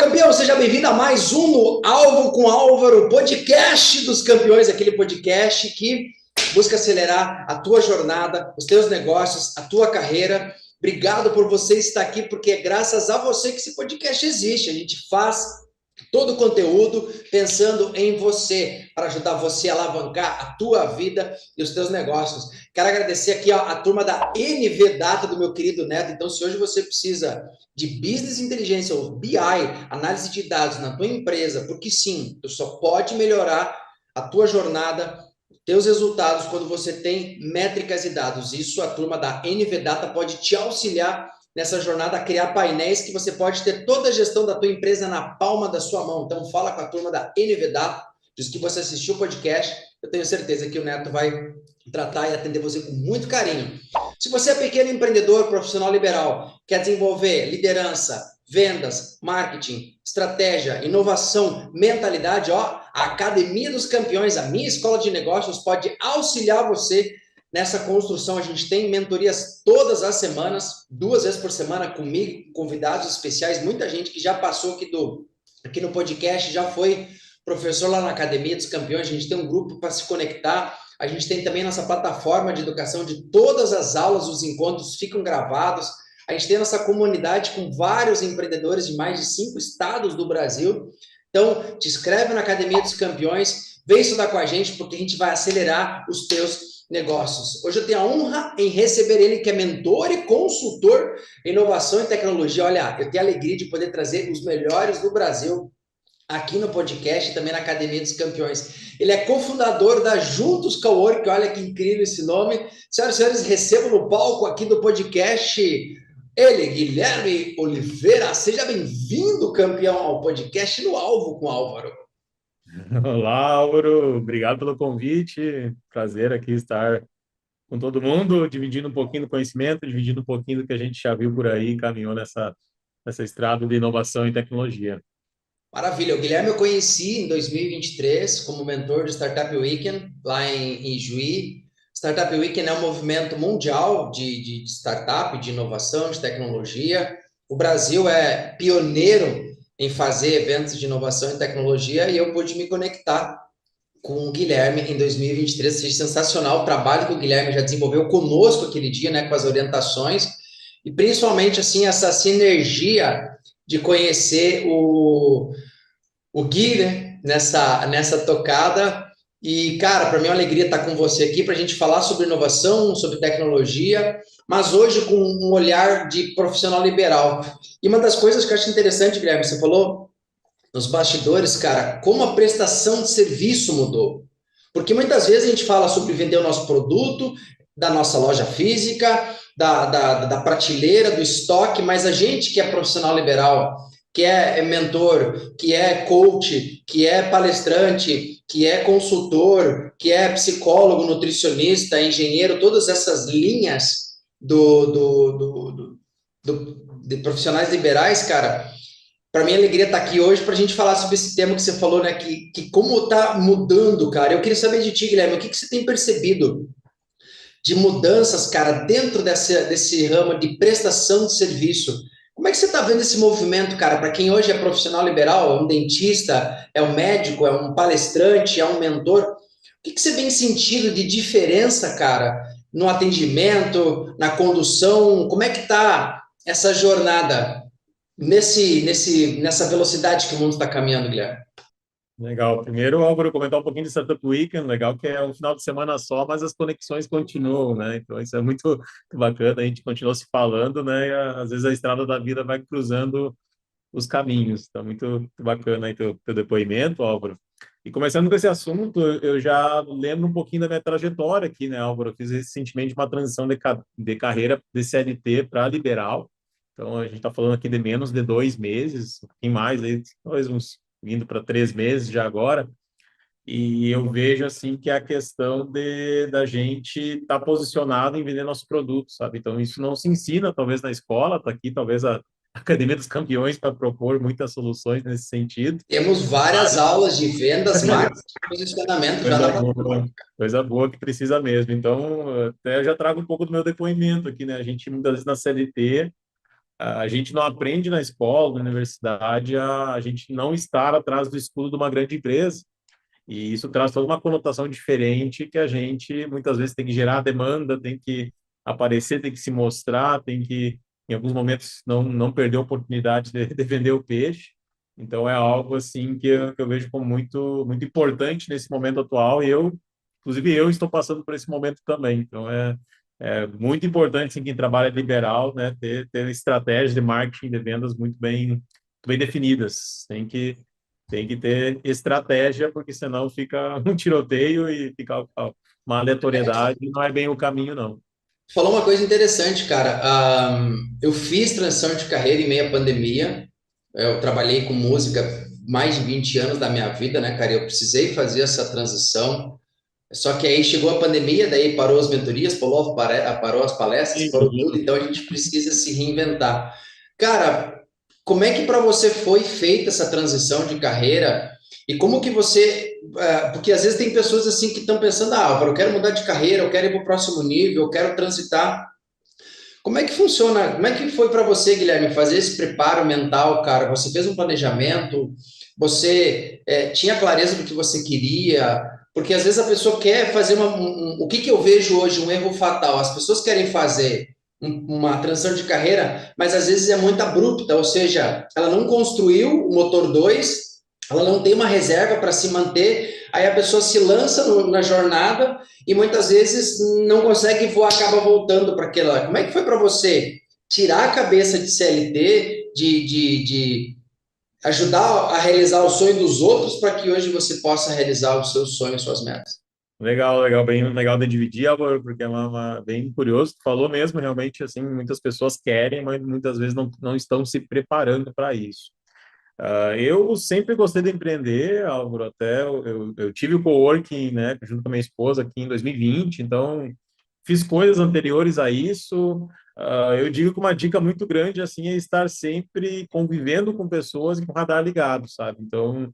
campeão, seja bem-vindo a mais um no Alvo com Álvaro, podcast dos campeões, aquele podcast que busca acelerar a tua jornada, os teus negócios, a tua carreira. Obrigado por você estar aqui, porque é graças a você que esse podcast existe. A gente faz todo o conteúdo pensando em você, para ajudar você a alavancar a tua vida e os teus negócios. Quero agradecer aqui a turma da NV Data, do meu querido Neto. Então, se hoje você precisa de business inteligência ou BI, análise de dados na tua empresa, porque sim, tu só pode melhorar a tua jornada, teus resultados quando você tem métricas e dados. Isso a turma da NV Data pode te auxiliar nessa jornada a criar painéis que você pode ter toda a gestão da tua empresa na palma da sua mão. Então fala com a turma da NV Data, diz que você assistiu o podcast, eu tenho certeza que o Neto vai tratar e atender você com muito carinho. Se você é pequeno empreendedor, profissional liberal, quer desenvolver liderança, vendas, marketing, estratégia, inovação, mentalidade, a Academia dos Campeões, a minha escola de negócios, pode auxiliar você nessa construção. A gente tem mentorias todas as semanas, 2 vezes por semana comigo, convidados especiais, muita gente que já passou aqui no podcast, já foi professor lá na Academia dos Campeões. A gente tem um grupo para se conectar. A gente tem também nossa plataforma de educação, de todas as aulas, os encontros ficam gravados. A gente tem nossa comunidade com vários empreendedores de mais de 5 estados do Brasil. Então, te inscreve na Academia dos Campeões, vem estudar com a gente, porque a gente vai acelerar os teus negócios. Hoje eu tenho a honra em receber ele, que é mentor e consultor em inovação e tecnologia. Olha, eu tenho a alegria de poder trazer os melhores do Brasil aqui no podcast e também na Academia dos Campeões. Ele é cofundador da Juntos Cowork, olha que incrível esse nome. Senhoras e senhores, recebo no palco aqui do podcast ele, Guilherme Oliveira. Seja bem-vindo, campeão, ao podcast no Alvo com Álvaro. Olá, Álvaro, obrigado pelo convite. Prazer aqui estar com todo mundo, dividindo um pouquinho do conhecimento, dividindo um pouquinho do que a gente já viu por aí, caminhou nessa estrada de inovação e tecnologia. Maravilha. O Guilherme eu conheci em 2023 como mentor do Startup Weekend, lá em Juí. Startup Weekend é um movimento mundial de startup, de inovação, de tecnologia. O Brasil é pioneiro em fazer eventos de inovação e tecnologia e eu pude me conectar com o Guilherme em 2023. Achei sensacional o trabalho que o Guilherme já desenvolveu conosco aquele dia, né, com as orientações e principalmente assim essa sinergia de conhecer o Gui, né, nessa tocada. E, cara, para mim é uma alegria estar com você aqui para a gente falar sobre inovação, sobre tecnologia, mas hoje com um olhar de profissional liberal. E uma das coisas que eu acho interessante, Guilherme, você falou nos bastidores, cara, como a prestação de serviço mudou. Porque muitas vezes a gente fala sobre vender o nosso produto, da nossa loja física, da prateleira, do estoque, mas a gente que é profissional liberal, que é mentor, que é coach, que é palestrante, que é consultor, que é psicólogo, nutricionista, engenheiro, todas essas linhas de profissionais liberais, cara, para mim, a alegria estar aqui hoje para a gente falar sobre esse tema que você falou, né? Que como está mudando, cara. Eu queria saber de ti, Guilherme, o que você tem percebido de mudanças, cara, dentro desse ramo de prestação de serviço? Como é que você está vendo esse movimento, cara? Para quem hoje é profissional liberal, é um dentista, é um médico, é um palestrante, é um mentor, o que você vem sentindo de diferença, cara, no atendimento, na condução? Como é que está essa jornada nessa velocidade que o mundo está caminhando, Guilherme? Legal. Primeiro, Álvaro, comentar um pouquinho de Startup Weekend, legal que é um final de semana só, mas as conexões continuam, né? Então, isso é muito bacana, a gente continua se falando, né? E, às vezes a estrada da vida vai cruzando os caminhos. Então, muito bacana aí teu depoimento, Álvaro. E começando com esse assunto, eu já lembro um pouquinho da minha trajetória aqui, né, Álvaro? Eu fiz recentemente uma transição de carreira de CLT para liberal. Então, a gente está falando aqui de menos de 2 meses, um pouquinho mais, aí, talvez uns indo para 3 meses já agora. E eu vejo assim que é a questão da gente estar posicionado em vender nosso produto, sabe? Então isso não se ensina talvez na escola, tá aqui talvez a Academia dos Campeões para propor muitas soluções nesse sentido. Temos várias aulas de vendas, marketing e posicionamento já na Coisa plataforma. boa, coisa boa que precisa mesmo. Então, até eu já trago um pouco do meu depoimento aqui, né? A gente muitas vezes na CLT a gente não aprende na escola, na universidade, a gente não estar atrás do escudo de uma grande empresa. E isso traz toda uma conotação diferente que a gente muitas vezes tem que gerar demanda, tem que aparecer, tem que se mostrar, tem que, em alguns momentos, não perder a oportunidade de vender o peixe. Então, é algo assim que eu vejo como muito importante nesse momento atual. E inclusive, eu estou passando por esse momento também. Então, é muito importante, assim, quem trabalha liberal, né, ter estratégias de marketing de vendas muito bem definidas. Tem que ter estratégia, porque senão fica um tiroteio e fica uma aleatoriedade, e não é bem o caminho, não. Falou uma coisa interessante, cara. Eu fiz transição de carreira em meio à pandemia. Eu trabalhei com música mais de 20 anos da minha vida, né, cara? Eu precisei fazer essa transição. Só que aí chegou a pandemia, daí parou as mentorias, parou as palestras, parou tudo. Então a gente precisa se reinventar. Cara, como é que para você foi feita essa transição de carreira? E como que você. Porque às vezes tem pessoas assim que estão pensando, Álvaro, eu quero mudar de carreira, eu quero ir para o próximo nível, eu quero transitar. Como é que funciona? Como é que foi para você, Guilherme, fazer esse preparo mental, cara? Você fez um planejamento? Você tinha clareza do que você queria? Porque às vezes a pessoa quer fazer o que eu vejo hoje, um erro fatal. As pessoas querem fazer uma transição de carreira, mas às vezes é muito abrupta, ou seja, ela não construiu o motor 2, ela não tem uma reserva para se manter, aí a pessoa se lança na jornada e muitas vezes não consegue voar, acaba voltando para aquela. Como é que foi para você tirar a cabeça de CLT, de ajudar a realizar o sonho dos outros para que hoje você possa realizar os seus sonhos, suas metas? Legal, legal, bem legal de dividir, Álvaro, porque é bem curioso. Tu falou mesmo, realmente, assim, muitas pessoas querem, mas muitas vezes não estão se preparando para isso. Eu sempre gostei de empreender, Álvaro, até eu tive o coworking, né, junto com a minha esposa aqui em 2020, então fiz coisas anteriores a isso. Eu digo que uma dica muito grande, assim, é estar sempre convivendo com pessoas e com o radar ligado, sabe? Então,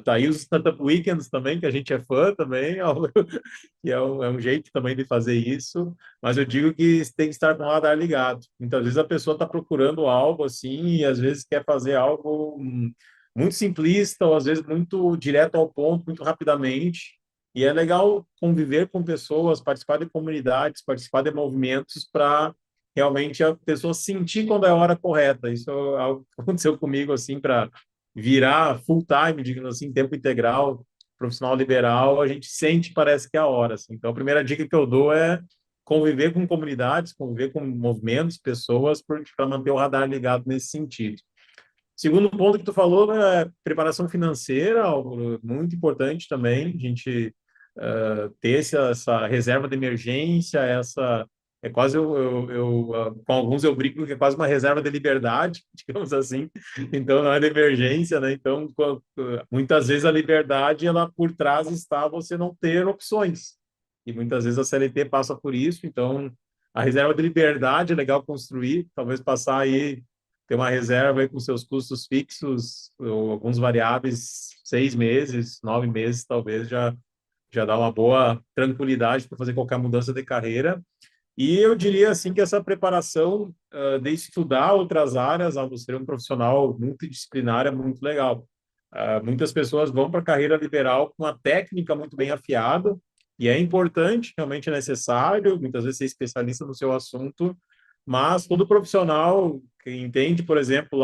tá aí os Startup Weekends também, que a gente é fã também, Álvaro, que é um jeito também de fazer isso, mas eu digo que tem que estar com o radar ligado. Muitas vezes a pessoa está procurando algo assim e às vezes quer fazer algo muito simplista ou às vezes muito direto ao ponto, muito rapidamente. E é legal conviver com pessoas, participar de comunidades, participar de movimentos para realmente a pessoa sentir quando é a hora correta. Isso é algo que aconteceu comigo assim para virar full time, digamos assim, tempo integral profissional liberal, a gente sente, parece que é a hora. Assim. Então, a primeira dica que eu dou é conviver com comunidades, conviver com movimentos, pessoas, para manter o radar ligado nesse sentido. Segundo ponto que tu falou é preparação financeira, algo muito importante também, a gente ter essa reserva de emergência, essa é quase com alguns eu brinco que é quase uma reserva de liberdade, digamos assim. Então não é de emergência, né? Então muitas vezes a liberdade ela por trás está você não ter opções. E muitas vezes a CLT passa por isso, então a reserva de liberdade é legal construir, talvez passar aí ter uma reserva aí com seus custos fixos, ou alguns variáveis, 6 meses, 9 meses, talvez já dá uma boa tranquilidade para fazer qualquer mudança de carreira. E eu diria assim que essa preparação de estudar outras áreas, ao ser um profissional multidisciplinar, é muito legal. Muitas pessoas vão para a carreira liberal com uma técnica muito bem afiada, e é importante, realmente é necessário, muitas vezes ser especialista no seu assunto, mas todo profissional que entende, por exemplo,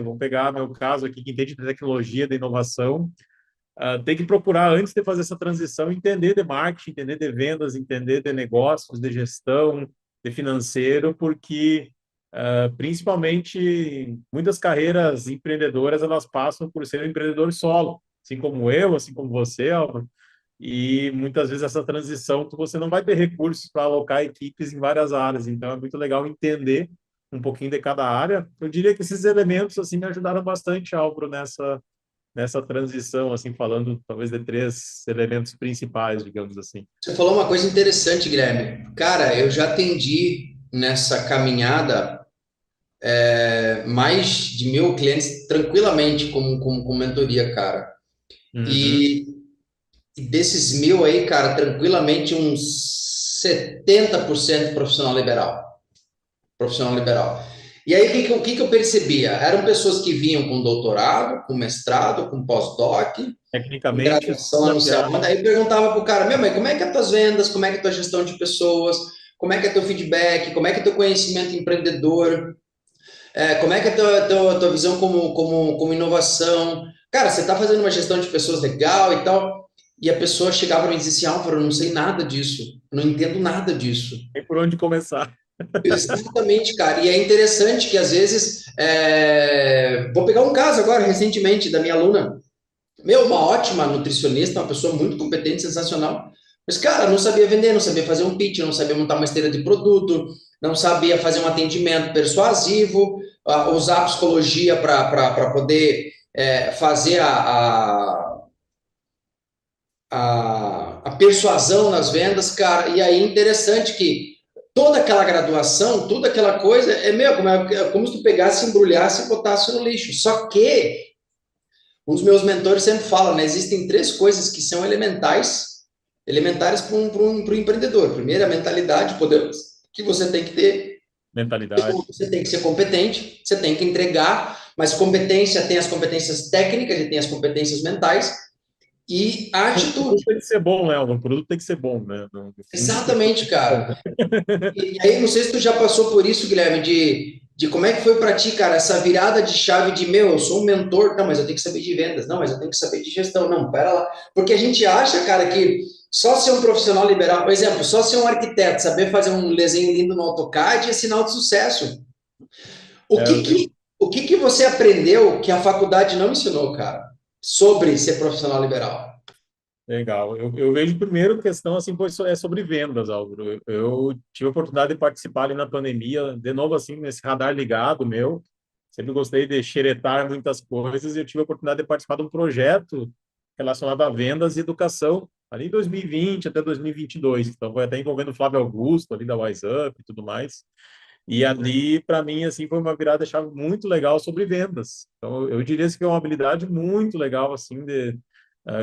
vamos pegar meu caso aqui, que entende de tecnologia, de inovação, tem que procurar, antes de fazer essa transição, entender de marketing, entender de vendas, entender de negócios, de gestão, de financeiro, porque principalmente muitas carreiras empreendedoras elas passam por ser um empreendedor solo, assim como eu, assim como você, Álvaro, e muitas vezes essa transição você não vai ter recursos para alocar equipes em várias áreas, então é muito legal entender um pouquinho de cada área. Eu diria que esses elementos assim me ajudaram bastante, Álvaro, nessa transição, assim, falando talvez de três elementos principais, digamos assim. Você falou uma coisa interessante, Guilherme. Cara, eu já atendi nessa caminhada mais de 1.000 clientes tranquilamente com mentoria, cara. Uhum. E, e desses 1.000 aí, cara, tranquilamente uns 70% profissional liberal. Profissional liberal. E aí, o que eu percebia? Eram pessoas que vinham com doutorado, com mestrado, com pós-doc, com Tecnicamente, graduação lá não sei desafiado. aonde. Aí perguntava para o cara, meu, mas como é que é as tuas vendas? Como é que é a tua gestão de pessoas? Como é que é teu feedback? Como é que é teu conhecimento empreendedor? Como é que é a tua visão como inovação? Cara, você está fazendo uma gestão de pessoas legal e tal. E a pessoa chegava e me dizia assim, Álvaro, eu não sei nada disso. Eu não entendo nada disso. Tem por onde começar. Exatamente, cara. E é interessante que às vezes, vou pegar um caso agora, recentemente, da minha aluna. Meu, uma ótima nutricionista, uma pessoa muito competente, sensacional. Mas, cara, não sabia vender, não sabia fazer um pitch, não sabia montar uma esteira de produto, não sabia fazer um atendimento persuasivo, usar a psicologia para poder fazer a persuasão nas vendas, cara. E aí, interessante que toda aquela graduação, toda aquela coisa, é como se tu pegasse, embrulhasse e botasse no lixo. Só que um dos meus mentores sempre fala, né? Existem três coisas que são elementares para um empreendedor. Primeiro, a mentalidade, poder que você tem que ter. Mentalidade. Você tem que ser competente, você tem que entregar, mas competência tem as competências técnicas e tem as competências mentais e a O atitude. produto tem que ser bom, né? O produto tem que ser bom, né? No fim, o produto Exatamente, tem que ser bom. cara. E aí, não sei se tu já passou por isso, Guilherme, de como é que foi para ti, cara, essa virada de chave de, meu, eu sou um mentor, não, mas eu tenho que saber de vendas, não, mas eu tenho que saber de gestão, não, pera lá. Porque a gente acha, cara, que só ser um profissional liberal, por exemplo, só ser um arquiteto, saber fazer um desenho lindo no AutoCAD é sinal de sucesso. O É, que que, o que que você aprendeu que a faculdade não ensinou, cara, sobre ser profissional liberal? legal. Eu vejo primeiro questão assim, pois é sobre vendas, Álvaro. Eu tive a oportunidade de participar ali na pandemia, de novo assim, nesse radar ligado meu. Sempre gostei de xeretar muitas coisas e eu tive a oportunidade de participar de um projeto relacionado a vendas e educação, ali em 2020 até 2022. Então, foi até envolvendo o Flávio Augusto, ali da WhatsApp e tudo mais. E ali, para mim, assim, foi uma virada chave muito legal sobre vendas. Então, eu diria assim, que é uma habilidade muito legal, assim, de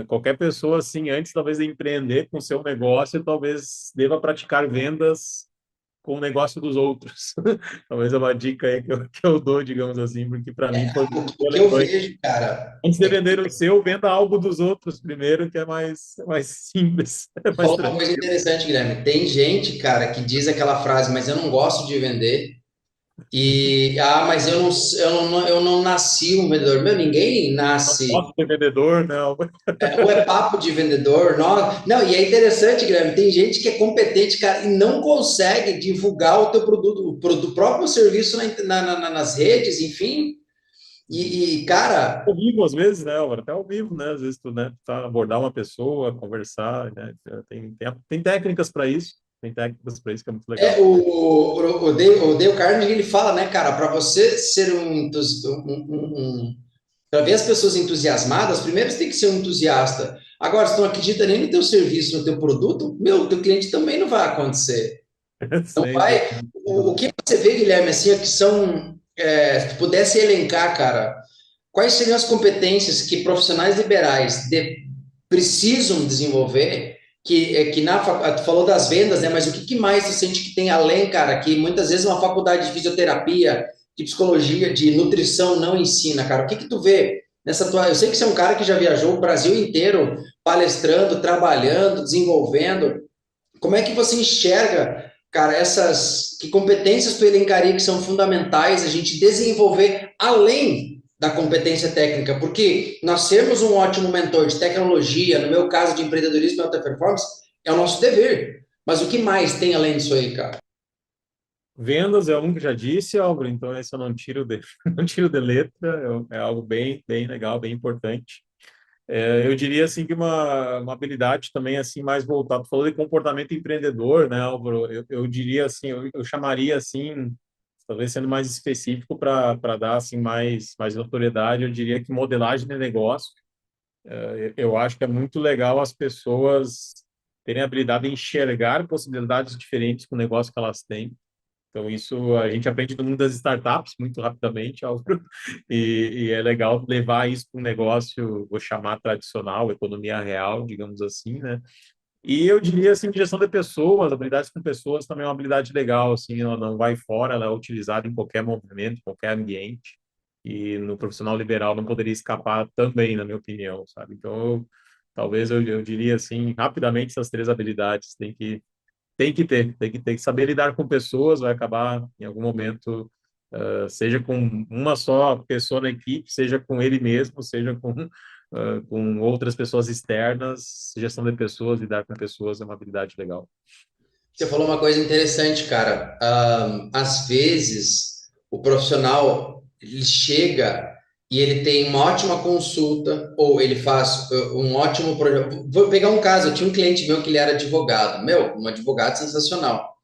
qualquer pessoa, assim, antes talvez de empreender com seu negócio, talvez deva praticar vendas com o negócio dos outros. Talvez é uma dica aí que eu dou, digamos assim, porque para mim foi O, muito o que eu relevante. vejo, cara, Antes de vender o seu, venda algo dos outros primeiro, que é mais simples, é mais falou uma coisa tranquilo. interessante, Guilherme. Tem gente, cara, que diz aquela frase, mas eu não gosto de vender. Mas eu não nasci um vendedor. Meu, ninguém Não nasce. posso ser vendedor, não. Ou é papo de vendedor. Não, e é interessante, Guilherme. Tem gente que é competente, cara, e não consegue divulgar o teu produto, o próprio serviço nas redes, enfim. Cara, Ao vivo, às vezes, né, Álvaro? Até ao vivo, né? Às vezes tu, né, tá, abordar uma pessoa, conversar, né? Tem técnicas para isso. Tem técnicas para isso que é muito É, legal. o Dale Carnegie, ele fala, né, cara, para você ser para ver as pessoas entusiasmadas, primeiro você tem que ser um entusiasta. Agora, se tu não acredita nem no teu serviço, no teu produto, meu, teu cliente também não vai acontecer. Não Sempre. vai. O que você vê, Guilherme, assim, é que são, se tu pudesse elencar, cara, quais seriam as competências que profissionais liberais precisam desenvolver? Tu falou das vendas, né? Mas o que mais tu sente que tem além, cara? Que muitas vezes uma faculdade de fisioterapia, de psicologia, de nutrição não ensina, cara. O que tu vê nessa tua? Eu sei que você é um cara que já viajou o Brasil inteiro palestrando, trabalhando, desenvolvendo. Como é que você enxerga, cara, que competências tu elencaria que são fundamentais a gente desenvolver além da competência técnica? Porque nós sermos um ótimo mentor de tecnologia, no meu caso de empreendedorismo e alta performance, é o nosso dever. Mas o que mais tem além disso aí, cara? Vendas é um que já disse, Álvaro, então esse eu não tiro de, não tiro de letra, é algo bem, bem legal, bem importante. Eu diria assim que uma habilidade também assim mais voltada, falou de comportamento empreendedor, né, Álvaro? Eu diria assim, eu chamaria assim, talvez sendo mais específico para dar assim mais notoriedade, eu diria que modelagem de negócio. Eu acho que é muito legal as pessoas terem a habilidade de enxergar possibilidades diferentes com o negócio que elas têm. Então, isso a gente aprende no mundo das startups muito rapidamente, Álvaro, e é legal levar isso para um negócio, vou chamar tradicional, economia real, digamos assim, né? E eu diria assim, gestão de pessoas, habilidades com pessoas também é uma habilidade legal, assim, ela não vai fora, ela é utilizada em qualquer movimento, qualquer ambiente. E no profissional liberal não poderia escapar também, na minha opinião, sabe? Então, talvez eu diria assim, rapidamente essas três habilidades tem que ter que saber lidar com pessoas, vai acabar em algum momento, seja com uma só pessoa na equipe, seja com ele mesmo, seja com outras pessoas externas, gestão de pessoas, lidar com pessoas é uma habilidade legal. Você falou uma coisa interessante, cara. Às vezes, o profissional ele chega e ele tem uma ótima consulta ou ele faz um ótimo projeto. Vou pegar um caso. Eu tinha um cliente meu que ele era advogado, um advogado sensacional.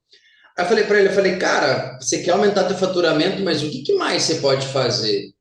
Aí eu falei para ele, eu falei, cara, você quer aumentar teu faturamento, mas o que que mais você pode fazer?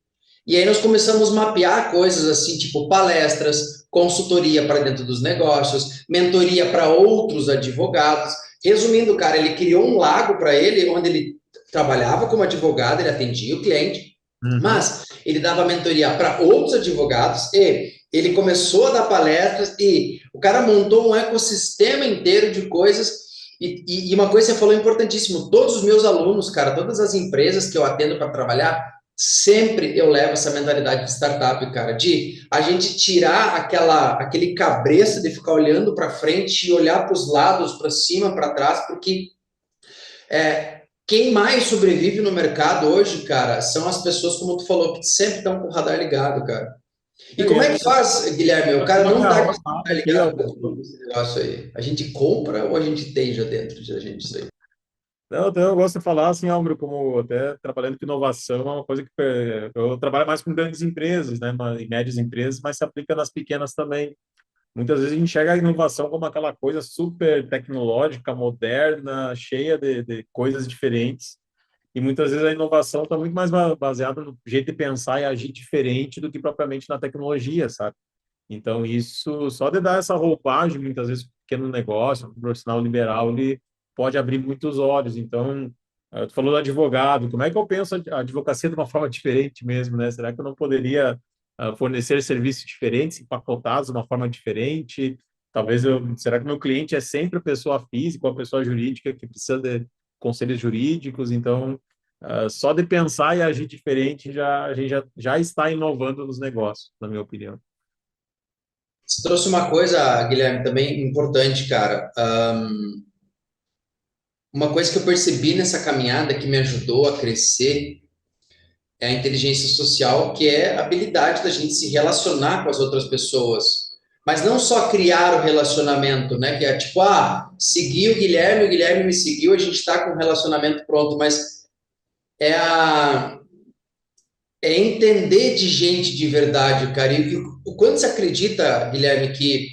E aí nós começamos a mapear coisas assim, tipo palestras, consultoria para dentro dos negócios, mentoria para outros advogados. Resumindo, cara, ele criou um lago para ele, onde ele trabalhava como advogado, ele atendia o cliente, Uhum. mas ele dava mentoria para outros advogados e ele começou a dar palestras e o cara montou um ecossistema inteiro de coisas. E uma coisa que você falou importantíssimo: todos os meus alunos, cara, todas as empresas que eu atendo para trabalhar, sempre eu levo essa mentalidade de startup, cara, de a gente tirar aquele cabresto de ficar olhando para frente e olhar para os lados, para cima, para trás, porque quem mais sobrevive no mercado hoje, cara, são as pessoas, como tu falou, que sempre estão com o radar ligado, cara. E como é que faz, Guilherme? O cara Uma não tá com o garrafa radar aqui, ó. ligado nesse negócio aí. A gente compra ou a gente tem já dentro de a gente isso aí? Não, então eu gosto de falar assim, Álvaro, como até trabalhando com inovação, é uma coisa que eu trabalho mais com grandes empresas, né, e médias empresas, mas se aplica nas pequenas também. Muitas vezes a gente enxerga a inovação como aquela coisa super tecnológica, moderna, cheia de coisas diferentes. E muitas vezes a inovação está muito mais baseada no jeito de pensar e agir diferente do que propriamente na tecnologia, sabe? Então, isso, só de dar essa roupagem, muitas vezes, para pequeno negócio, para o profissional liberal, ele pode abrir muitos olhos. Então, tu falou do advogado, como é que eu penso a advocacia de uma forma diferente mesmo, né? Será que eu não poderia fornecer serviços diferentes, empacotados de uma forma diferente? Será que meu cliente é sempre a pessoa física ou a pessoa jurídica que precisa de conselhos jurídicos? Então, só de pensar e agir diferente, a gente já está inovando nos negócios, na minha opinião. Você trouxe uma coisa, Guilherme, também importante, cara. Uma coisa que eu percebi nessa caminhada que me ajudou a crescer é a inteligência social, que é a habilidade da gente se relacionar com as outras pessoas. Mas não só criar o relacionamento, né? Que é tipo, segui o Guilherme me seguiu, a gente está com o relacionamento pronto, mas é a é entender de gente de verdade, cara. E o quanto você acredita, Guilherme, que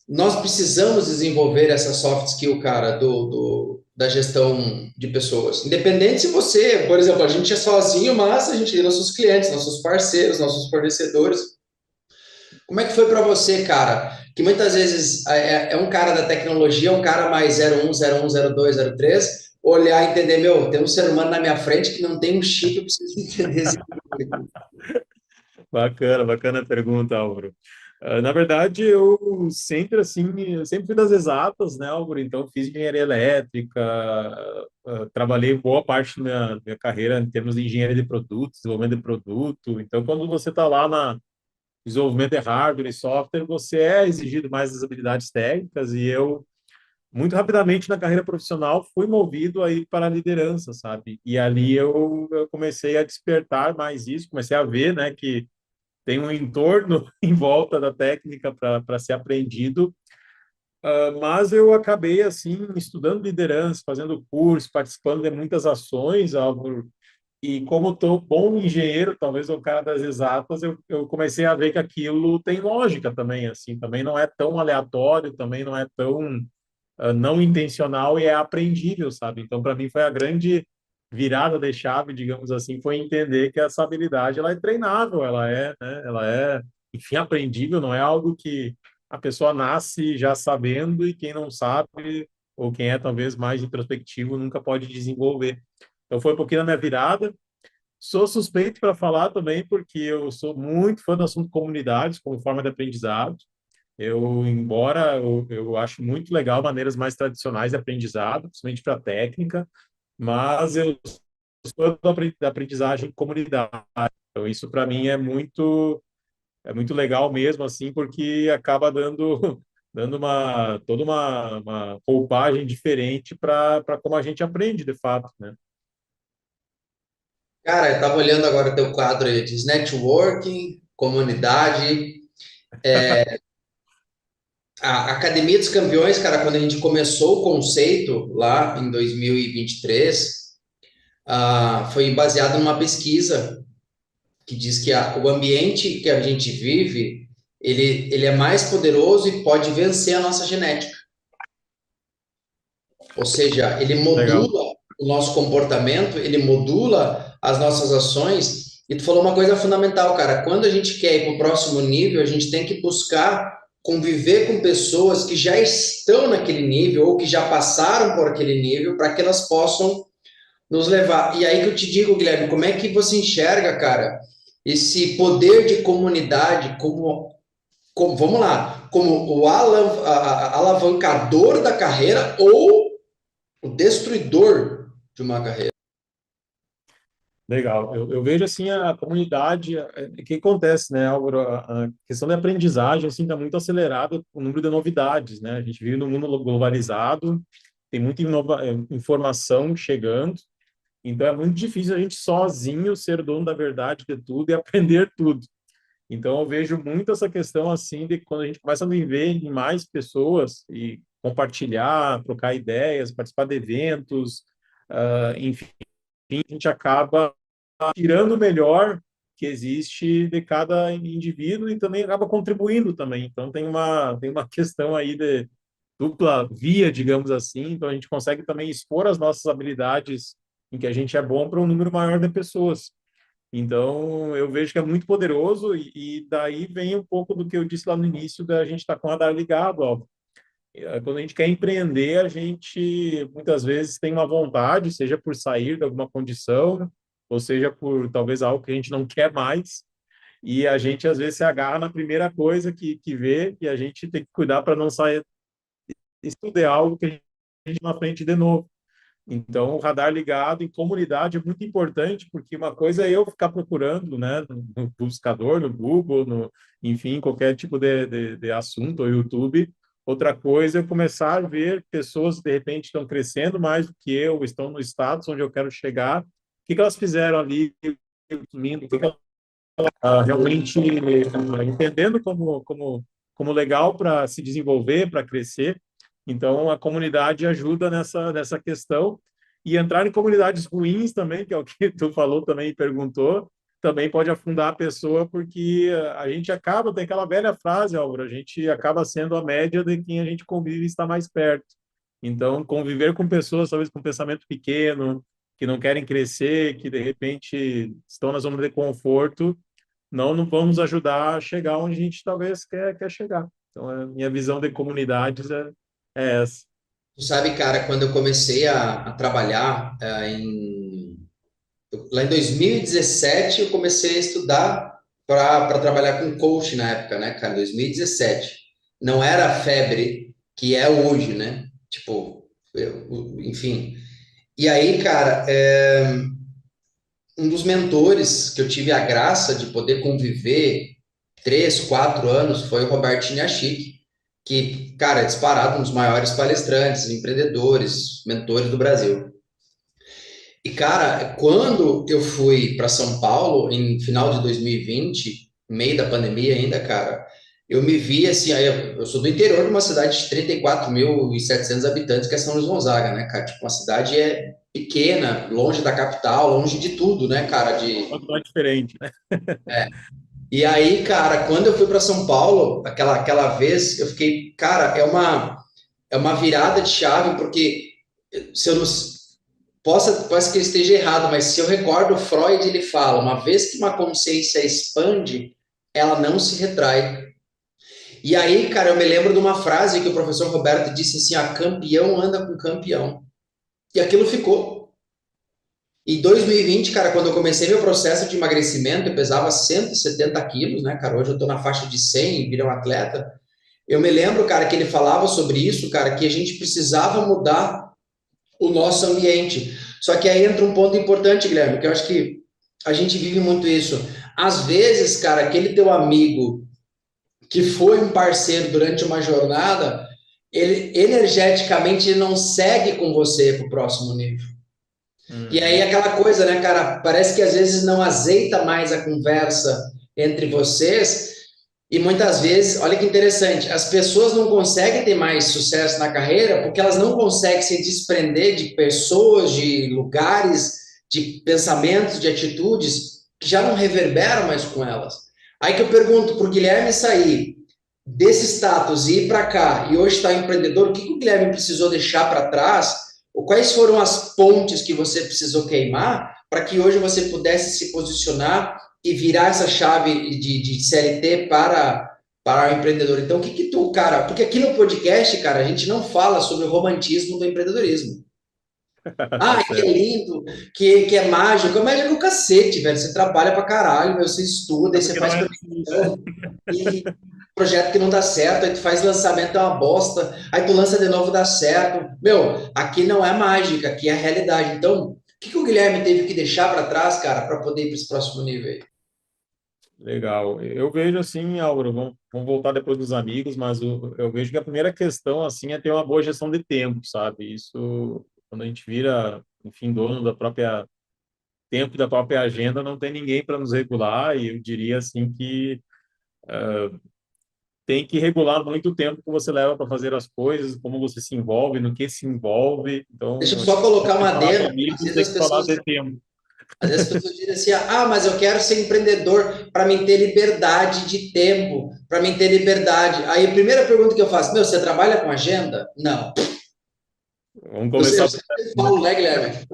nós precisamos desenvolver essa soft skill, cara, da gestão de pessoas. Independente se você, por exemplo, a gente é sozinho, mas a gente tem nossos clientes, nossos parceiros, nossos fornecedores. Como é que foi para você, cara? Que muitas vezes é um cara da tecnologia, um cara mais 01, 01, 02, 03, olhar e entender, meu, tem um ser humano na minha frente que não tem um chip, eu preciso entender esse. Bacana, bacana a pergunta, Álvaro. Na verdade, eu sempre assim, eu sempre fui das exatas, né, Álvaro? Então, fiz engenharia elétrica, trabalhei boa parte da minha carreira em termos de engenharia de produtos, desenvolvimento de produto. Então, quando você está lá na desenvolvimento de hardware e software, você é exigido mais das habilidades técnicas e eu muito rapidamente na carreira profissional fui movido aí para a liderança, sabe? E ali eu comecei a despertar mais isso, comecei a ver, né, que tem um entorno em volta da técnica para ser aprendido, mas eu acabei assim estudando liderança, fazendo curso, participando de muitas ações, Álvaro, e como tô bom engenheiro, talvez o cara das exatas, eu comecei a ver que aquilo tem lógica também, assim, também não é tão aleatório, também não é tão não intencional e é aprendível, sabe? Então, para mim foi a grande virada de chave, digamos assim, foi entender que essa habilidade ela é treinável, enfim, aprendível, não é algo que a pessoa nasce já sabendo e quem não sabe ou quem é talvez mais introspectivo nunca pode desenvolver. Então foi um pouquinho da minha virada. Sou suspeito para falar também porque eu sou muito fã do assunto comunidades como forma de aprendizado. embora eu acho muito legal maneiras mais tradicionais de aprendizado, principalmente para técnica, mas eu sou da aprendizagem em comunidade. Então, isso para mim é muito legal mesmo, assim, porque acaba dando, dando uma roupagem diferente para como a gente aprende, de fato, né? Cara, eu estava olhando agora o teu quadro aí, diz networking, comunidade, a Academia dos Campeões, cara, quando a gente começou o conceito lá em 2023, foi baseado numa pesquisa que diz que o ambiente que a gente vive, ele é mais poderoso e pode vencer a nossa genética. Ou seja, ele Legal. modula o nosso comportamento, ele modula as nossas ações. E tu falou uma coisa fundamental, cara. Quando a gente quer ir para o próximo nível, a gente tem que buscar conviver com pessoas que já estão naquele nível ou que já passaram por aquele nível para que elas possam nos levar. E aí que eu te digo, Guilherme, como é que você enxerga, cara, esse poder de comunidade como vamos lá, como o alavancador da carreira ou o destruidor de uma carreira? Legal. Eu vejo assim a comunidade, o que acontece, né, Álvaro? A questão da aprendizagem assim está muito acelerada com o número de novidades, né? A gente vive num mundo globalizado, tem muita informação chegando, então é muito difícil a gente sozinho ser dono da verdade de tudo e aprender tudo. Então eu vejo muito essa questão assim de quando a gente começa a viver em mais pessoas e compartilhar, trocar ideias, participar de eventos, enfim, a gente acaba tirando o melhor que existe de cada indivíduo e também acaba contribuindo também. Então tem uma questão aí de dupla via, digamos assim. Então a gente consegue também expor as nossas habilidades em que a gente é bom para um número maior de pessoas. Então eu vejo que é muito poderoso e daí vem um pouco do que eu disse lá no início da gente estar com o radar ligado, ó. Quando a gente quer empreender, a gente muitas vezes tem uma vontade, seja por sair de alguma condição, ou seja por talvez algo que a gente não quer mais, e a gente às vezes se agarra na primeira coisa que vê, e a gente tem que cuidar para não sair. Isso tudo é algo que a gente na frente de novo. Então, o radar ligado em comunidade é muito importante, porque uma coisa é eu ficar procurando, né, no buscador, no Google, enfim, qualquer tipo de assunto, ou YouTube. Outra coisa é eu começar a ver pessoas que, de repente, estão crescendo mais do que eu, estão no status onde eu quero chegar, o que que elas fizeram ali, consumindo, o que que elas realmente entendendo como legal para se desenvolver, para crescer. Então, a comunidade ajuda nessa questão. E entrar em comunidades ruins também, que é o que tu falou também e perguntou, também pode afundar a pessoa, porque a gente acaba, tem aquela velha frase, Álvaro, a gente acaba sendo a média de quem a gente convive e está mais perto. Então, conviver com pessoas, talvez com pensamento pequeno, que não querem crescer, que de repente estão na zona de conforto, não vamos ajudar a chegar onde a gente talvez quer chegar. Então, a minha visão de comunidades é essa. Tu sabe, cara, quando eu comecei a trabalhar lá em 2017, eu comecei a estudar para trabalhar com coach na época, né, cara? 2017. Não era a febre que é hoje, né? Tipo, enfim. E aí, cara, um dos mentores que eu tive a graça de poder conviver 3, 4 anos foi o Robertinho Achik, que, cara, é disparado um dos maiores palestrantes, empreendedores, mentores do Brasil. E, cara, quando eu fui para São Paulo, em final de 2020, meio da pandemia ainda, cara, eu me vi assim, aí eu sou do interior de uma cidade de 34.700 habitantes, que é São Luís Gonzaga, né, cara? Tipo, uma cidade pequena, longe da capital, longe de tudo, né, cara? Totalmente diferente, né? E aí, cara, quando eu fui para São Paulo, aquela vez, eu fiquei, cara, é uma virada de chave, porque se eu não, possa que eu esteja errado, mas se eu recordo, Freud ele fala, uma vez que uma consciência expande, ela não se retrai. E aí, cara, eu me lembro de uma frase que o professor Roberto disse assim, a campeão anda com campeão. E aquilo ficou. Em 2020, cara, quando eu comecei meu processo de emagrecimento, eu pesava 170 quilos, né, cara? Hoje eu tô na faixa de 100, virei um atleta. Eu me lembro, cara, que ele falava sobre isso, cara, que a gente precisava mudar o nosso ambiente. Só que aí entra um ponto importante, Guilherme, que eu acho que a gente vive muito isso. Às vezes, cara, aquele teu amigo que foi um parceiro durante uma jornada, ele energeticamente ele não segue com você para o próximo nível. E aí Uhum. aquela coisa, né, cara? Parece que às vezes não azeita mais a conversa entre vocês. E muitas vezes, olha que interessante, as pessoas não conseguem ter mais sucesso na carreira porque elas não conseguem se desprender de pessoas, de lugares, de pensamentos, de atitudes que já não reverberam mais com elas. Aí que eu pergunto para o Guilherme sair desse status e ir para cá e hoje está empreendedor, o que o Guilherme precisou deixar para trás? Ou quais foram as pontes que você precisou queimar para que hoje você pudesse se posicionar e virar essa chave de CLT para o empreendedor? Então, o que tu, cara, porque aqui no podcast, cara, a gente não fala sobre o romantismo do empreendedorismo. Tá Ah, que é certo. lindo, que é mágico. É mágico o cacete, velho. Você trabalha pra caralho, meu, você estuda, É aí você porque não faz é assim. conexão, e projeto que não dá certo, aí tu faz lançamento, é uma bosta, aí tu lança de novo, dá certo. Meu, aqui não é mágica, aqui é a realidade. Então, o que o Guilherme teve que deixar para trás, cara, para poder ir para esse próximo nível aí? Legal. Eu vejo assim, Álvaro, vamos voltar depois dos amigos, mas eu vejo que a primeira questão, assim, é ter uma boa gestão de tempo, sabe? Isso, quando a gente vira, enfim, dono da própria tempo da própria agenda, não tem ninguém para nos regular, e eu diria, assim, que tem que regular muito o tempo que você leva para fazer as coisas, como você se envolve, no que se envolve. Deixa eu Então, só colocar um você falar com adendo. amigos, tem que falar de tempo. Às vezes as pessoas dizem assim, ah, mas eu quero ser empreendedor para mim ter liberdade de tempo, para mim ter liberdade. Aí a primeira pergunta que eu faço, meu, você trabalha com agenda? Não. Vamos Eu começar por sempre aí, né? falo, né, Guilherme?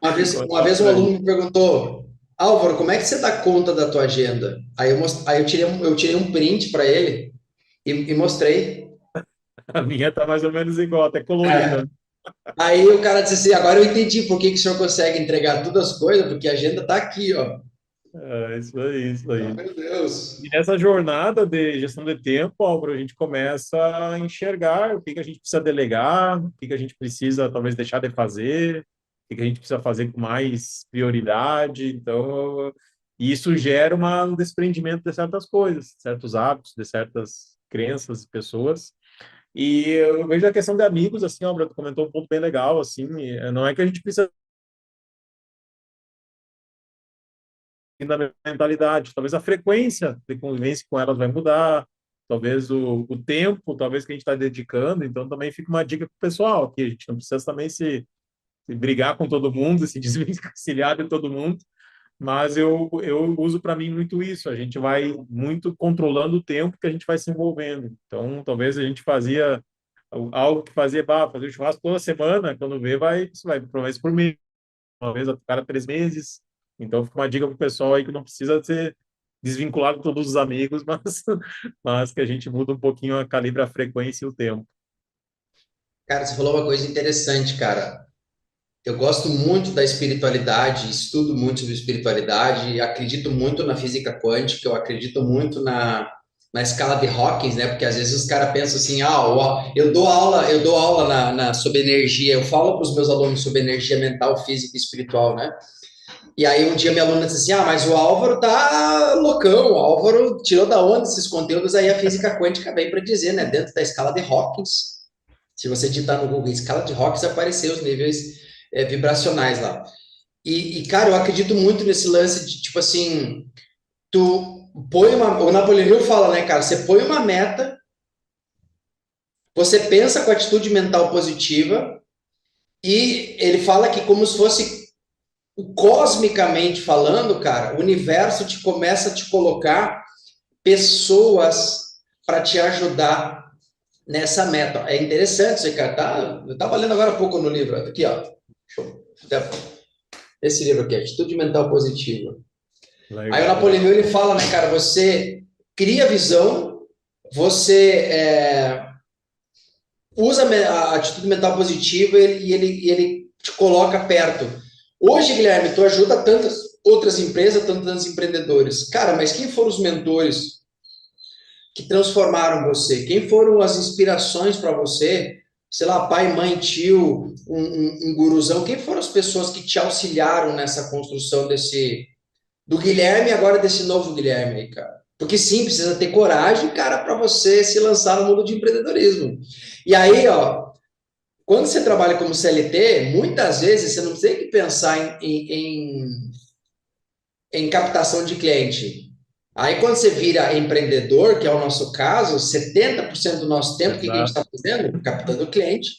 Uma Começar vez por um aí. aluno me perguntou, Álvaro, como é que você dá conta da tua agenda? Aí eu tirei um print para ele e mostrei. A minha tá mais ou menos igual, até É. colorida. Aí o cara disse assim, agora eu entendi por que, que o senhor consegue entregar todas as coisas, porque a agenda está aqui, ó. É, isso aí, isso Oh, aí. meu Deus. E nessa jornada de gestão de tempo, Álvaro, a gente começa a enxergar o que que a gente precisa delegar, o que que a gente precisa talvez deixar de fazer, o que que a gente precisa fazer com mais prioridade. Então, isso gera um desprendimento de certas coisas, certos hábitos, de certas crenças, pessoas. E eu vejo a questão de amigos, assim, Álvaro, tu comentou um ponto bem legal, assim, não é que a gente precisa da mentalidade. Talvez a frequência de convivência com elas vai mudar, talvez o tempo, talvez que a gente está dedicando. Então, também fica uma dica para o pessoal, que a gente não precisa também se brigar com todo mundo, se desvencilhar de todo mundo, mas eu uso para mim muito isso. A gente vai muito controlando o tempo que a gente vai se envolvendo. Então, talvez a gente fazia algo que fazia, fazer churrasco toda semana, quando vê, vai uma vez por mês, uma vez a cada 3 meses. Então, fica uma dica para o pessoal aí que não precisa ser desvinculado de todos os amigos, mas que a gente muda um pouquinho a calibre a frequência e o tempo. Cara, você falou uma coisa interessante, cara. Eu gosto muito da espiritualidade, estudo muito sobre espiritualidade, acredito muito na física quântica, eu acredito muito na escala de Hawking, né? Porque às vezes os caras pensam assim, eu dou aula sobre energia, eu falo para os meus alunos sobre energia mental, física e espiritual, né? E aí um dia minha aluna disse assim, mas o Álvaro tá loucão, o Álvaro tirou da onde esses conteúdos, aí a física quântica vem para dizer, né? Dentro da escala de Hawking, se você digitar no Google escala de Hawking, aparecer os níveis vibracionais lá. Cara, eu acredito muito nesse lance de, tipo assim, tu põe uma... O Napoleão Hill fala, né, cara? Você põe uma meta, você pensa com atitude mental positiva e ele fala que como se fosse cosmicamente falando, cara, o universo te começa a te colocar pessoas para te ajudar nessa meta. É interessante isso aí, cara. Tá? Eu estava lendo agora há pouco no livro. Aqui, ó. Esse livro aqui, Atitude Mental Positiva. Aí o Legal. Napoleão ele fala, né, cara, você cria visão, você usa a atitude mental positiva e ele te coloca perto. Hoje, Guilherme, tu ajuda tantas outras empresas, tantos empreendedores. Cara, mas quem foram os mentores que transformaram você? Quem foram as inspirações para você? Sei lá, pai, mãe, tio, um guruzão. Quem foram as pessoas que te auxiliaram nessa construção do Guilherme e agora desse novo Guilherme aí, cara? Porque sim, precisa ter coragem, cara, para você se lançar no mundo de empreendedorismo. E aí, ó, quando você trabalha como CLT, muitas vezes você não tem que pensar em captação de cliente. Aí, quando você vira empreendedor, que é o nosso caso, 70% do nosso tempo, o que a gente Exato. está fazendo? Captando cliente,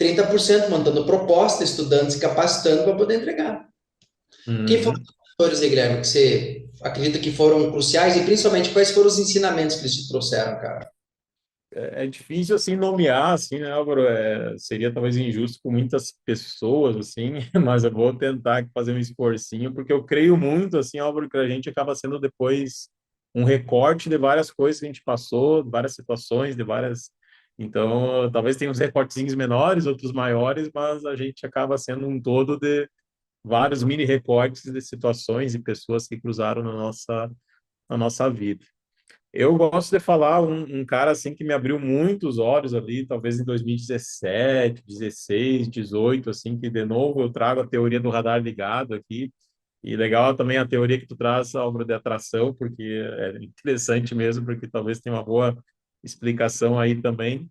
30% mandando proposta, estudando, se capacitando para poder entregar. Quem foram Uhum. os fatores aí, Guilherme, que você acredita que foram cruciais e principalmente quais foram os ensinamentos que eles te trouxeram, cara? É difícil assim nomear assim, né, Álvaro? Seria talvez injusto com muitas pessoas assim, mas eu vou tentar fazer um esforcinho porque eu creio muito assim, Álvaro, que a gente acaba sendo depois um recorte de várias coisas que a gente passou, de várias situações, de várias. Então, talvez tenha uns recortezinhos menores, outros maiores, mas a gente acaba sendo um todo de vários mini recortes de situações e pessoas que cruzaram na nossa vida. Eu gosto de falar um cara assim que me abriu muitos olhos ali, talvez em 2017, 16, 18, assim, que de novo eu trago a teoria do radar ligado aqui. E legal também a teoria que tu traz, Álvaro, de atração, porque é interessante mesmo, porque talvez tenha uma boa explicação aí também.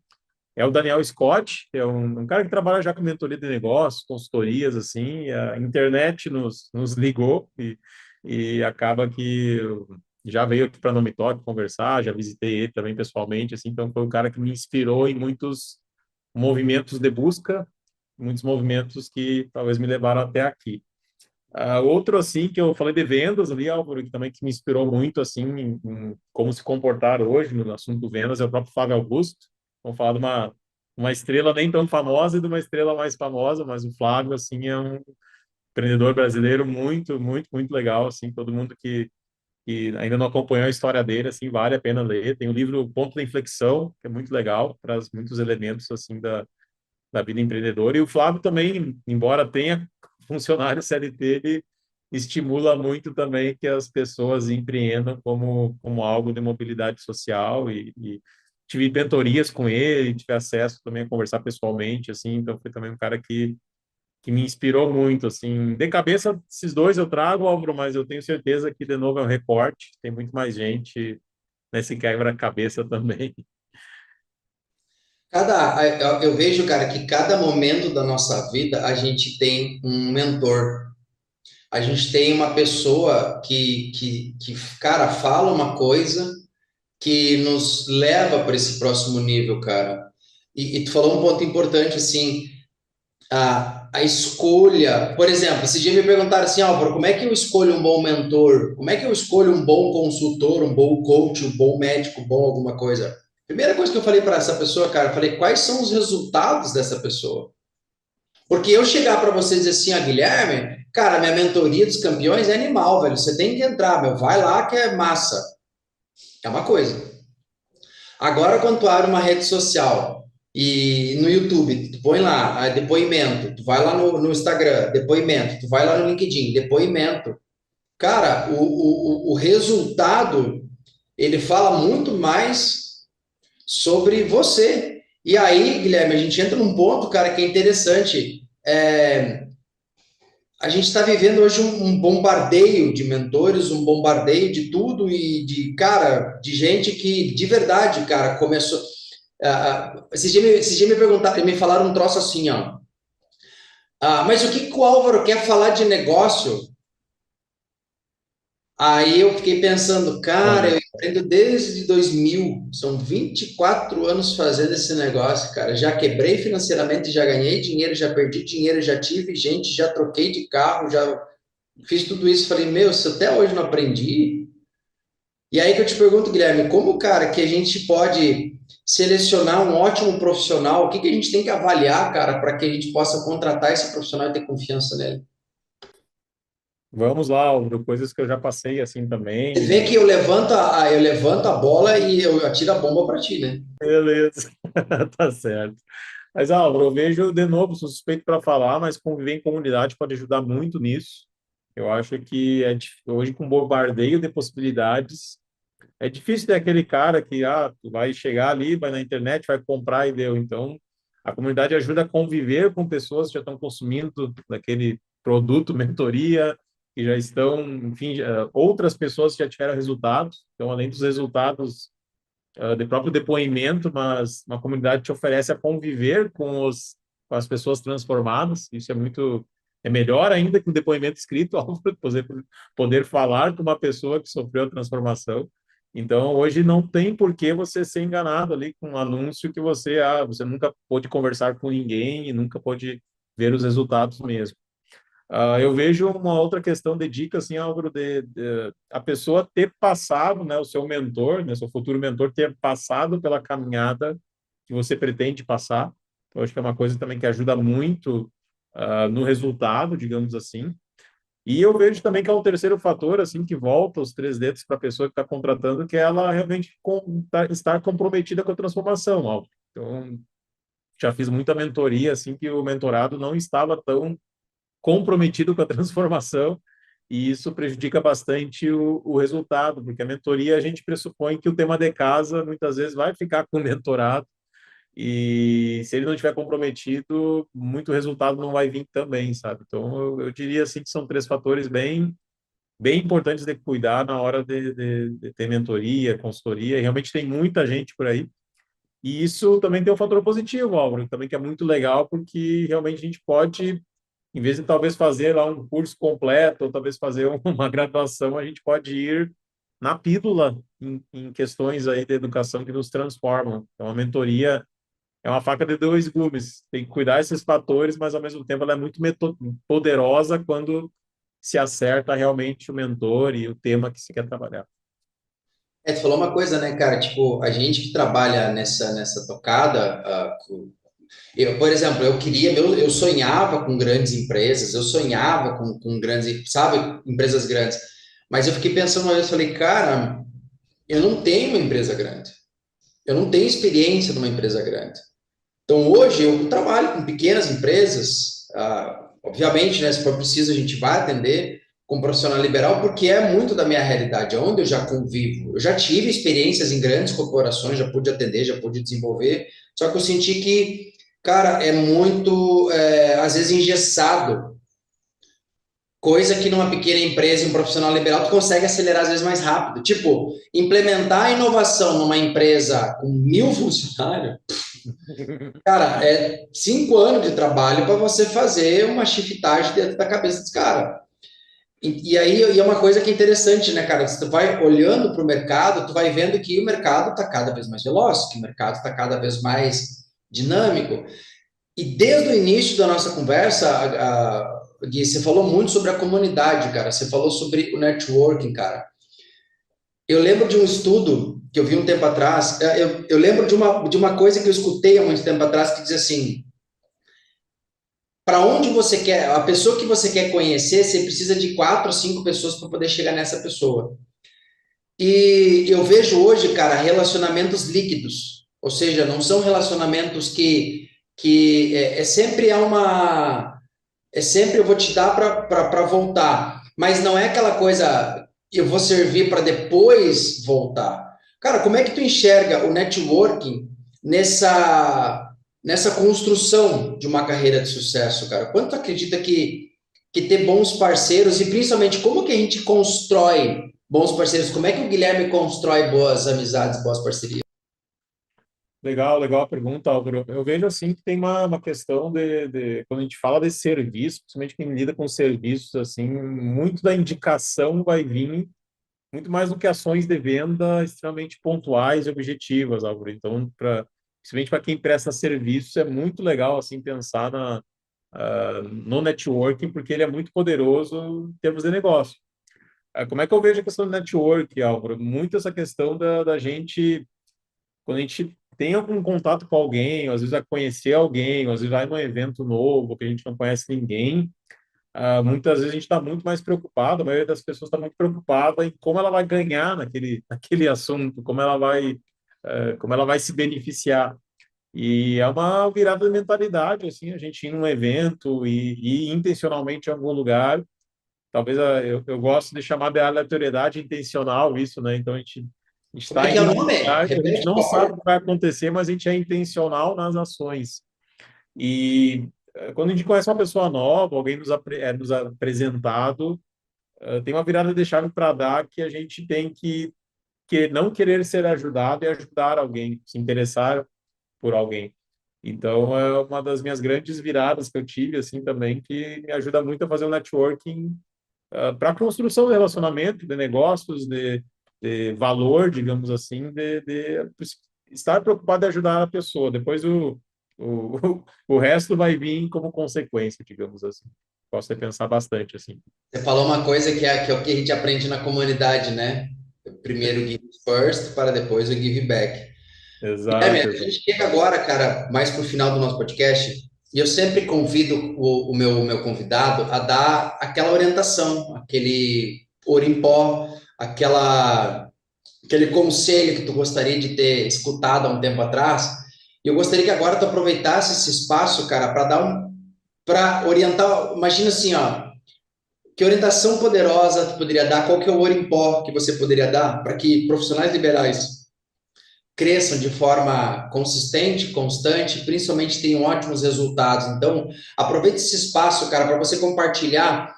É o Daniel Scott, é um cara que trabalha já com mentoria de negócios, consultorias, assim, e a internet nos ligou e acaba que já veio aqui para Nome Talk conversar, já visitei ele também pessoalmente, assim, então foi um cara que me inspirou em muitos movimentos de busca, muitos movimentos que talvez me levaram até aqui. Outro, assim, que eu falei de vendas ali, Álvaro, que também que me inspirou muito, assim, em como se comportar hoje no assunto vendas, é o próprio Flávio Augusto. Vamos falar de uma estrela nem tão famosa e de uma estrela mais famosa, mas o Flávio, assim, é um empreendedor brasileiro muito, muito, muito legal, assim, todo mundo que ainda não acompanhou a história dele, assim, vale a pena ler. Tem o livro Ponto de Inflexão, que é muito legal, traz muitos elementos, assim, da vida empreendedora. E o Flávio também, embora tenha funcionário CLT, ele estimula muito também que as pessoas empreendam como algo de mobilidade social e tive mentorias com ele, tive acesso também a conversar pessoalmente, assim, então foi também um cara que me inspirou muito, assim. De cabeça, esses dois eu trago, Álvaro, mas eu tenho certeza que, de novo, é um recorte, tem muito mais gente nesse quebra-cabeça também. Eu vejo, cara, que cada momento da nossa vida a gente tem um mentor. A gente tem uma pessoa que, cara, fala uma coisa que nos leva para esse próximo nível, cara. E tu falou um ponto importante, assim, a escolha. Por exemplo, esse dia me perguntaram assim, Álvaro, como é que eu escolho um bom mentor? Como é que eu escolho um bom consultor, um bom coach, um bom médico, um bom alguma coisa? Primeira coisa que eu falei para essa pessoa, cara, eu falei, quais são os resultados dessa pessoa? Porque eu chegar para você e dizer assim, Guilherme, cara, minha mentoria dos campeões é animal, velho. Você tem que entrar, meu. Vai lá que é massa. É uma coisa. Agora, quando tu abre uma rede social e no YouTube, tu põe lá depoimento, tu vai lá no Instagram, depoimento, tu vai lá no LinkedIn, depoimento. Cara, o resultado, ele fala muito mais sobre você. E aí, Guilherme, a gente entra num ponto, cara, que é interessante. A gente está vivendo hoje um bombardeio de mentores, um bombardeio de tudo e de, cara, de gente que, de verdade, cara, começou. Esses dias me perguntaram, me falaram um troço assim, ó. Mas o que, que o Álvaro quer falar de negócio? Aí eu fiquei pensando, cara, Olha, eu empreendo desde 2000, são 24 anos fazendo esse negócio, cara. Já quebrei financeiramente, já ganhei dinheiro, já perdi dinheiro, já tive gente, já troquei de carro, já fiz tudo isso. Falei, meu, se até hoje não aprendi. E aí que eu te pergunto, Guilherme, como, cara, que a gente pode selecionar um ótimo profissional? O que que a gente tem que avaliar, cara, para que a gente possa contratar esse profissional e ter confiança nele? vamos lá, Álvaro, coisas que eu já passei assim Você vê também. que eu levanto a bola e eu atiro a bomba para ti, né? Beleza, tá certo. Mas, Álvaro, eu vejo de novo, sou suspeito para falar, mas conviver em comunidade pode ajudar muito nisso. Eu acho que hoje, com bombardeio de possibilidades, é difícil ter aquele cara que, tu vai chegar ali, vai na internet, vai comprar e deu. Então, a comunidade ajuda a conviver com pessoas que já estão consumindo daquele produto, mentoria, que já estão, enfim, outras pessoas que já tiveram resultados. Então, além dos resultados de próprio depoimento, mas uma comunidade te oferece a conviver com as pessoas transformadas. Isso é muito, é melhor ainda que o depoimento escrito, ao poder falar com uma pessoa que sofreu a transformação. Então, hoje não tem por que você ser enganado ali com um anúncio que você nunca pôde conversar com ninguém e nunca pôde ver os resultados mesmo. Eu vejo uma outra questão de dica, assim, Álvaro, de a pessoa ter passado, né, o seu mentor, né, seu futuro mentor, ter passado pela caminhada que você pretende passar. Eu acho que é uma coisa também que ajuda muito no resultado, digamos assim. E eu vejo também que é um terceiro fator, assim, que volta os três dedos para a pessoa que está contratando, que é ela realmente estar comprometida com a transformação, Álvaro. Então, já fiz muita mentoria, assim, que o mentorado não estava tão comprometido com a transformação, e isso prejudica bastante o resultado, porque a mentoria a gente pressupõe que o tema de casa muitas vezes vai ficar com o mentorado, e se ele não estiver comprometido, muito resultado não vai vir também, sabe? Então, eu diria assim que são três fatores bem importantes de cuidar na hora de ter mentoria, consultoria, e realmente tem muita gente por aí. E isso também tem um fator positivo, Álvaro, também que é muito legal, porque realmente a gente pode, em vez de talvez fazer lá um curso completo, ou talvez fazer uma graduação, a gente pode ir na pílula em questões aí de educação que nos transformam. Então, a mentoria é uma faca de dois gumes. Tem que cuidar desses fatores, mas ao mesmo tempo ela é muito poderosa quando se acerta realmente o mentor e o tema que se quer trabalhar. Tu falou uma coisa, né, cara? Tipo, a gente que trabalha nessa tocada, eu, por exemplo, eu sonhava com grandes empresas, eu sonhava com grandes, sabe, empresas grandes. Mas eu fiquei pensando uma vez, falei, cara, eu não tenho uma empresa grande. Eu não tenho experiência numa empresa grande. Então, hoje, eu trabalho com pequenas empresas, obviamente, né, se for preciso, a gente vai atender como profissional liberal, porque é muito da minha realidade, é onde eu já convivo. Eu já tive experiências em grandes corporações, já pude atender, já pude desenvolver, só que eu senti que, cara, é muito, às vezes, engessado, coisa que numa pequena empresa, um profissional liberal, tu consegue acelerar às vezes mais rápido. Tipo, implementar a inovação numa empresa com 1.000 funcionários, cara, é 5 anos de trabalho para você fazer uma shiftagem dentro da cabeça dos caras. E aí é uma coisa que é interessante, né, cara? Você vai olhando para o mercado, tu vai vendo que o mercado está cada vez mais veloz, que o mercado está cada vez mais dinâmico. E desde o início da nossa conversa, Gui, você falou muito sobre a comunidade, cara. Você falou sobre o networking, cara. Eu lembro de um estudo que eu vi um tempo atrás. Eu lembro de uma coisa que eu escutei há muito tempo atrás que diz assim: para onde você quer, a pessoa que você quer conhecer, você precisa de 4 ou 5 pessoas para poder chegar nessa pessoa. E eu vejo hoje, cara, relacionamentos líquidos, ou seja, não são relacionamentos que sempre é sempre eu vou te dar para voltar, mas não é aquela coisa eu vou servir para depois voltar. Cara, como é que tu enxerga o networking nessa construção de uma carreira de sucesso, cara? Quanto tu acredita que ter bons parceiros e principalmente como que a gente constrói bons parceiros? Como é que o Guilherme constrói boas amizades, boas parcerias? Legal, legal a pergunta, Álvaro. Eu vejo assim que tem uma questão quando a gente fala de serviço, principalmente quem lida com serviços, assim, muito da indicação vai vir muito mais do que ações de venda extremamente pontuais e objetivas, Álvaro. Então, principalmente para quem presta serviços, é muito legal assim pensar no networking, porque ele é muito poderoso em termos de negócio. Como é que eu vejo a questão do network, Álvaro? Muito essa questão da gente, quando a gente tem algum contato com alguém, ou às vezes vai conhecer alguém, ou às vezes vai num evento novo que a gente não conhece ninguém, muitas vezes a gente está muito mais preocupado, a maioria das pessoas está muito preocupada em como ela vai ganhar naquele assunto, como ela vai se beneficiar. E é uma virada de mentalidade, assim, a gente ir num evento e ir intencionalmente em algum lugar. Talvez eu gosto de chamar de aleatoriedade intencional isso, né? Então a gente A gente Como está é que é indo o num nome? lugar que a gente Repete, não por sabe o favor. que vai acontecer, mas a gente é intencional nas ações. E quando a gente conhece uma pessoa nova, alguém é nos apresentado, tem uma virada de chave para dar que a gente tem que não querer ser ajudado e ajudar alguém, se interessar por alguém. Então, é uma das minhas grandes viradas que eu tive, assim, também, que me ajuda muito a fazer o networking para a construção de relacionamento, de negócios, de valor, digamos assim, de estar preocupado em ajudar a pessoa. Depois o resto vai vir como consequência, digamos assim. Posso pensar bastante, assim. Você falou uma coisa que é o que a gente aprende na comunidade, né? Primeiro o give first, para depois o give back. Guilherme, Exato, a exato. gente chega agora, cara, mais para o final do nosso podcast, e eu sempre convido o meu convidado a dar aquela orientação, aquele orimpó, aquele conselho que tu gostaria de ter escutado há um tempo atrás. E eu gostaria que agora tu aproveitasse esse espaço, cara, para orientar. Imagina assim, ó, que orientação poderosa tu poderia dar? Qual que é o ouro em pó que você poderia dar para que profissionais liberais cresçam de forma consistente, constante, principalmente tenham ótimos resultados? Então, aproveite esse espaço, cara, para você compartilhar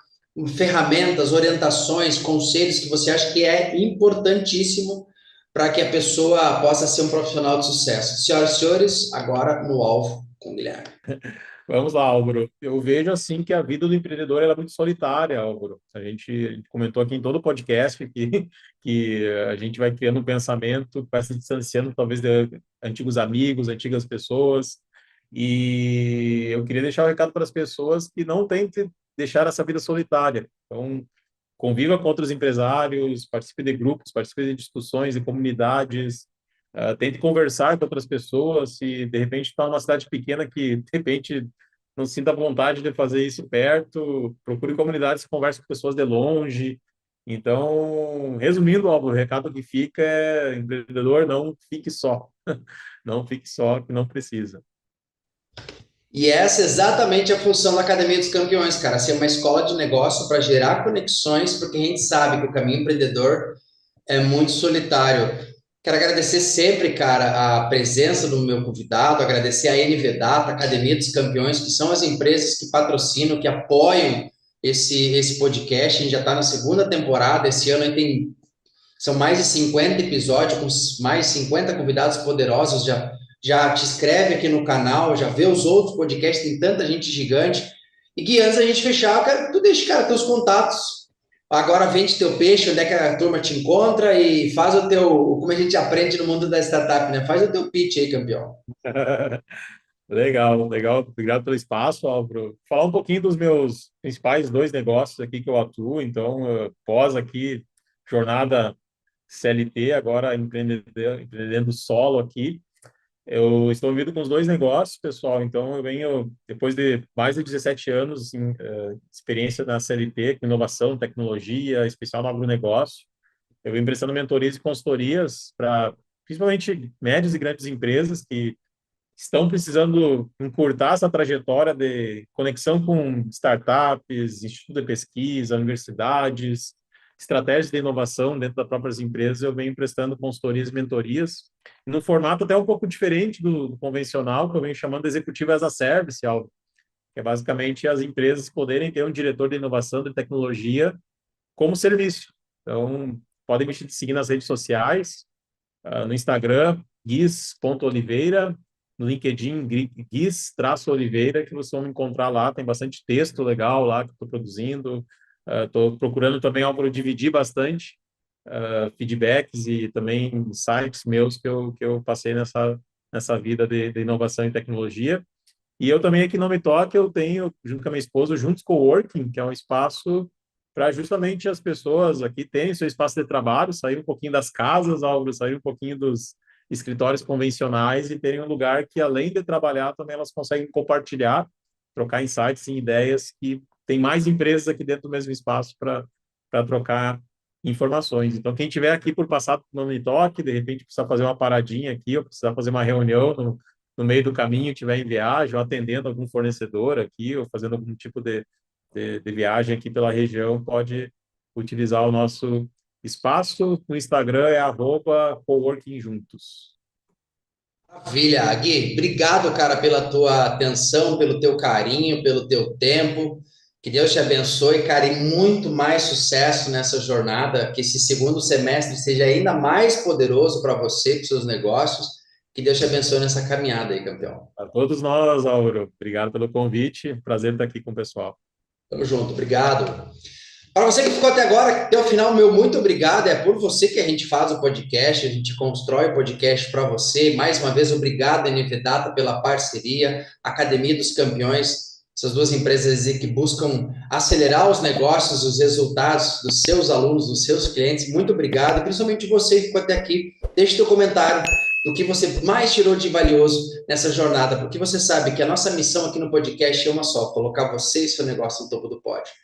ferramentas, orientações, conselhos que você acha que é importantíssimo para que a pessoa possa ser um profissional de sucesso. Senhoras e senhores, agora no alvo com o Guilherme. Vamos lá, Álvaro. Eu vejo assim que a vida do empreendedor ela é muito solitária, Álvaro. A gente comentou aqui em todo o podcast que a gente vai criando um pensamento, vai se distanciando talvez de antigos amigos, antigas pessoas. E eu queria deixar um recado para as pessoas que não tentem deixar essa vida solitária. Então, conviva com outros empresários, participe de grupos, participe de discussões, de comunidades, tente conversar com outras pessoas. Se de repente está numa cidade pequena que de repente não sinta vontade de fazer isso perto, procure comunidades que conversem com pessoas de longe. Então, resumindo, Álvaro, o recado que fica é: empreendedor, não fique só. Não fique só, que não precisa. E essa é exatamente a função da Academia dos Campeões, cara, ser uma escola de negócio para gerar conexões, porque a gente sabe que o caminho empreendedor é muito solitário. Quero agradecer sempre, cara, a presença do meu convidado, agradecer a NV Data, Academia dos Campeões, que são as empresas que patrocinam, que apoiam esse podcast. A gente já está na segunda temporada, esse ano aí são mais de 50 episódios, com mais de 50 convidados poderosos. Já te inscreve aqui no canal, já vê os outros podcasts, tem tanta gente gigante. E Gui, antes da gente fechar, eu quero que tu deixe, cara, teus contatos. Agora vende teu peixe, onde é que a turma te encontra e faz o teu, como a gente aprende no mundo da startup, né? Faz o teu pitch aí, campeão. Legal, legal. Obrigado pelo espaço, Álvaro. Falar um pouquinho dos meus principais dois negócios aqui que eu atuo. Então, pós aqui, jornada CLT, agora empreendendo solo aqui. Eu estou envolvido com os dois negócios, pessoal. Então, eu venho, depois de mais de 17 anos, assim, experiência na CLT, com inovação, tecnologia, especial no agronegócio. Eu venho prestando mentorias e consultorias para, principalmente, médias e grandes empresas que estão precisando encurtar essa trajetória de conexão com startups, institutos de pesquisa, universidades, estratégias de inovação dentro das próprias empresas. Eu venho prestando consultorias e mentorias, num formato até um pouco diferente do convencional, que eu venho chamando de Executivo as a Service, algo que é basicamente as empresas poderem ter um diretor de inovação, de tecnologia, como serviço. Então, podem me seguir nas redes sociais, no Instagram, guis.oliveira, no LinkedIn, guis-oliveira, que vocês vão me encontrar lá. Tem bastante texto legal lá que estou produzindo. Estou procurando também, Álvaro, dividir bastante feedbacks e também insights meus que eu passei nessa vida de inovação e tecnologia. E eu também aqui no Me Toque, eu tenho, junto com a minha esposa, o Juntos Coworking, que é um espaço para justamente as pessoas aqui terem seu espaço de trabalho, sair um pouquinho das casas, algo, sair um pouquinho dos escritórios convencionais e terem um lugar que, além de trabalhar, também elas conseguem compartilhar, trocar insights e ideias, que tem mais empresas aqui dentro do mesmo espaço para trocar informações. Então, quem tiver aqui por passar no Me Toque, de repente precisar fazer uma paradinha aqui, ou precisar fazer uma reunião no meio do caminho, estiver em viagem, ou atendendo algum fornecedor aqui, ou fazendo algum tipo de viagem aqui pela região, pode utilizar o nosso espaço, no Instagram é @coworkingjuntos. Maravilha, Gui. Obrigado, cara, pela tua atenção, pelo teu carinho, pelo teu tempo. Que Deus te abençoe, cara, e muito mais sucesso nessa jornada. Que esse segundo semestre seja ainda mais poderoso para você, para seus negócios. Que Deus te abençoe nessa caminhada aí, campeão. A todos nós, Auro. Obrigado pelo convite. Prazer estar aqui com o pessoal. Tamo junto, obrigado. Para você que ficou até agora, até o final, meu muito obrigado. É por você que a gente faz o podcast, a gente constrói o podcast para você. Mais uma vez, obrigado, NV Data, pela parceria, Academia dos Campeões, essas duas empresas aí que buscam acelerar os negócios, os resultados dos seus alunos, dos seus clientes. Muito obrigado, principalmente você que ficou até aqui. Deixe seu comentário do que você mais tirou de valioso nessa jornada, porque você sabe que a nossa missão aqui no podcast é uma só: colocar você e seu negócio no topo do pódio.